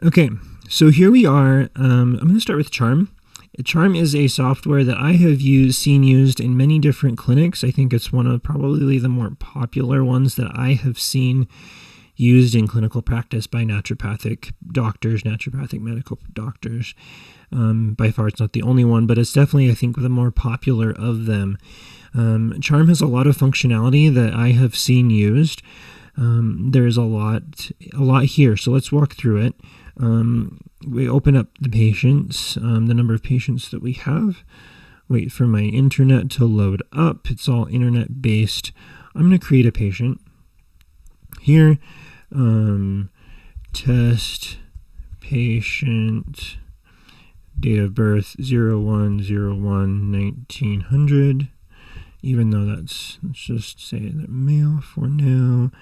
Okay, so here we are. I'm going to start with Charm. Charm is a software that I have seen used in many different clinics. I think it's one of probably the more popular ones that I have seen used in clinical practice by naturopathic doctors, naturopathic medical doctors. By far, it's not the only one, but it's definitely, I think, the more popular of them. Charm has a lot of functionality that I have seen used. There's a lot here, so let's walk through it. We open up the patients, the number of patients that we have. Wait for my internet to load up. It's all internet based. I'm going to create a patient here. Test patient, date of birth 01/01/1900. Even though let's just say that male for now.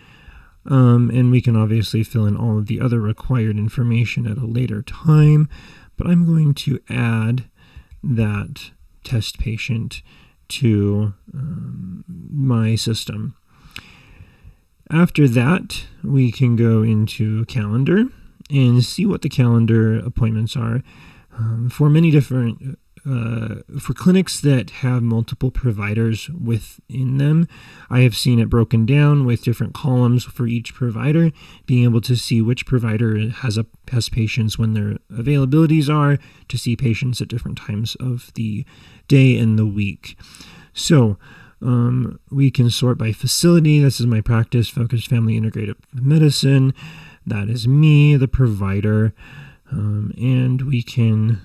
And we can obviously fill in all of the other required information at a later time, but I'm going to add that test patient to my system. After that, we can go into calendar and see what the calendar appointments are. For many different for clinics that have multiple providers within them, I have seen it broken down with different columns for each provider, being able to see which provider has patients when their availabilities are, to see patients at different times of the day and the week. So we can sort by facility. This is my practice, Focused Family Integrative Medicine. That is me, the provider, and we can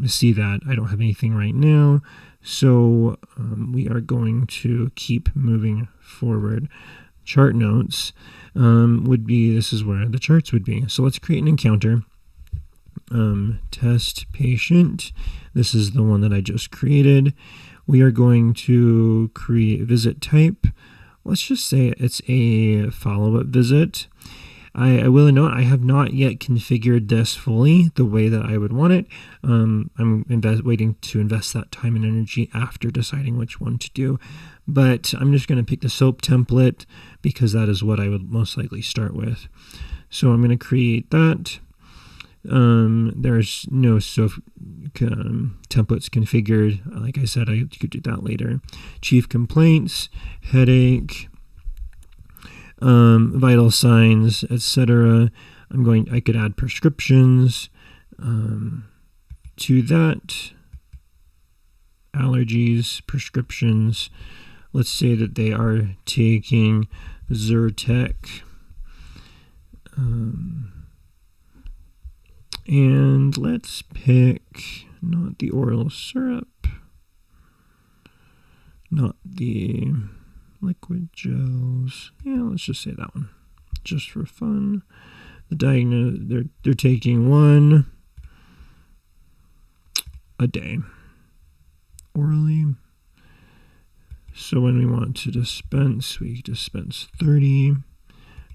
see that I don't have anything right now, so we are going to keep moving forward. Chart notes would be, this is where the charts would be. So let's create an encounter. Test patient. This is the one that I just created. We are going to create visit type. Let's just say it's a follow-up visit. I will note I have not yet configured this fully the way that I would want it. I'm waiting to invest that time and energy after deciding which one to do. But I'm just going to pick the SOAP template because that is what I would most likely start with. So I'm going to create that. There's no SOAP templates configured. Like I said, I could do that later. Chief complaints, headache, vital signs, etc. I could add prescriptions to that. Allergies, prescriptions. Let's say that they are taking Zyrtec. And let's pick not the oral syrup, not the liquid gels. Yeah, let's just say that one, just for fun. The they're taking one a day orally. So when we want to dispense, we dispense 30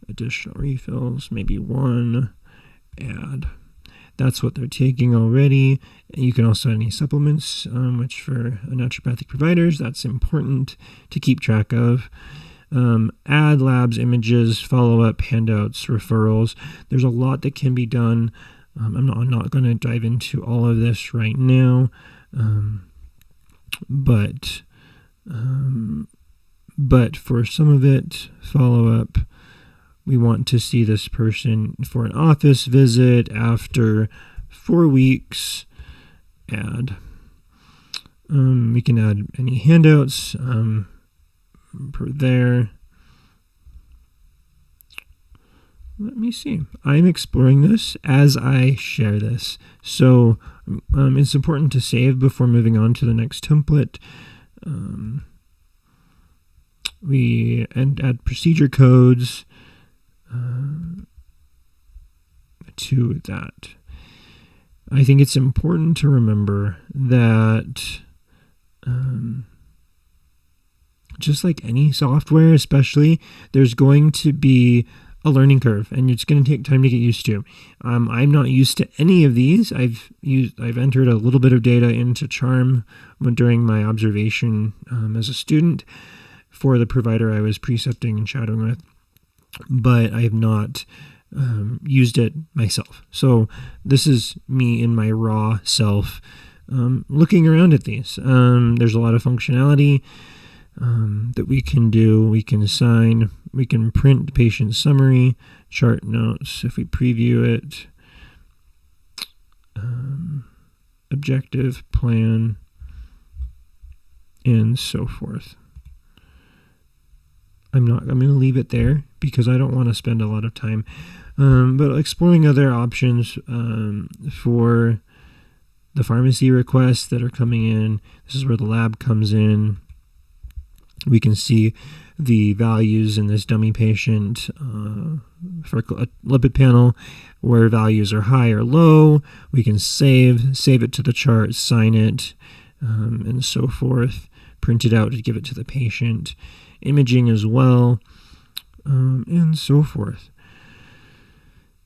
additional refills, maybe one. Add. That's what they're taking already. You can also add any supplements, which for naturopathic providers, that's important to keep track of. Add labs, images, follow-up, handouts, referrals. There's a lot that can be done. I'm not going to dive into all of this right now, but for some of it, follow-up, we want to see this person for an office visit after 4 weeks. Add. We can add any handouts per there. Let me see. I'm exploring this as I share this. So it's important to save before moving on to the next template. We add procedure codes to that. I think it's important to remember that just like any software, especially, there's going to be a learning curve, and it's going to take time to get used to. I'm not used to any of these. I've entered a little bit of data into Charm during my observation as a student for the provider I was precepting and shadowing with, but I have not used it myself. So this is me in my raw self looking around at these. There's a lot of functionality that we can do. We can assign, we can print patient summary, chart notes if we preview it, objective, plan, and so forth. I'm going to leave it there because I don't want to spend a lot of time. But exploring other options for the pharmacy requests that are coming in. This is where the lab comes in. We can see the values in this dummy patient for a lipid panel where values are high or low. We can save it to the chart, sign it, and so forth. Print it out to give it to the patient. Imaging as well, and so forth.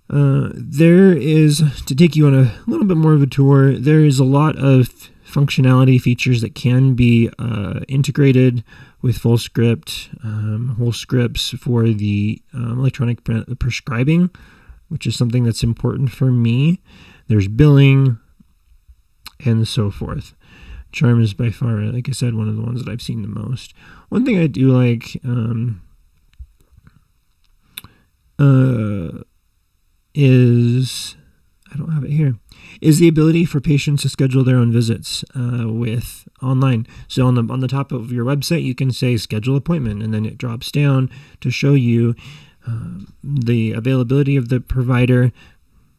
There is, to take you on a little bit more of a tour, there is a lot of functionality features that can be integrated with full script, whole scripts for the electronic prescribing, which is something that's important for me. There's billing, and so forth. Charm is by far, like I said, one of the ones that I've seen the most. One thing I do like is, I don't have it here, is the ability for patients to schedule their own visits with online. So on the top of your website, you can say schedule appointment, and then it drops down to show you the availability of the provider,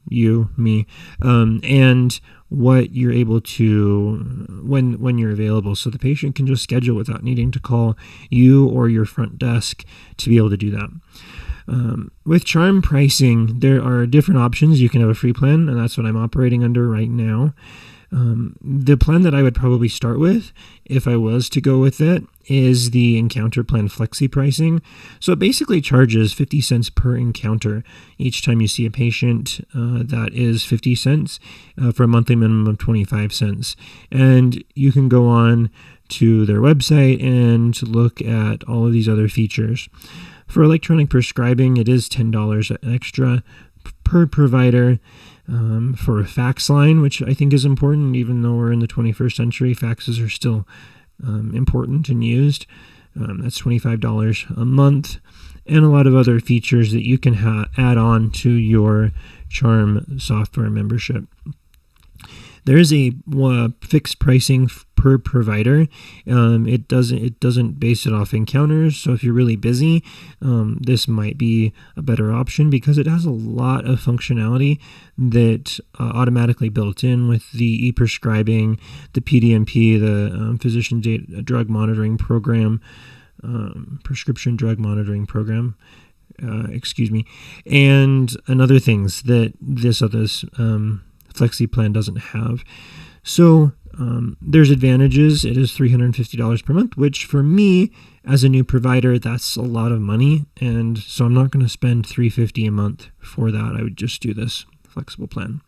me, and what you're able to, when you're available. So the patient can just schedule without needing to call you or your front desk to be able to do that. With Charm pricing, there are different options. You can have a free plan, and that's what I'm operating under right now. The plan that I would probably start with, if I was to go with it, is the Encounter Plan Flexi pricing. So it basically charges 50 cents per encounter. Each time you see a patient, that is 50 cents for a monthly minimum of 25 cents. And you can go on to their website and look at all of these other features. For electronic prescribing, it is $10 extra per provider. For a fax line, which I think is important, even though we're in the 21st century, faxes are still important and used. That's $25 a month, and a lot of other features that you can add on to your Charm software membership. There is a fixed pricing per provider. It doesn't base it off encounters. So if you're really busy, this might be a better option because it has a lot of functionality that automatically built in with the e-prescribing, the PDMP, the physician drug monitoring program, prescription drug monitoring program. And other things that this Flexi plan doesn't have. So there's advantages. It is $350 per month, which for me as a new provider, that's a lot of money. And so I'm not going to spend $350 a month for that. I would just do this flexible plan.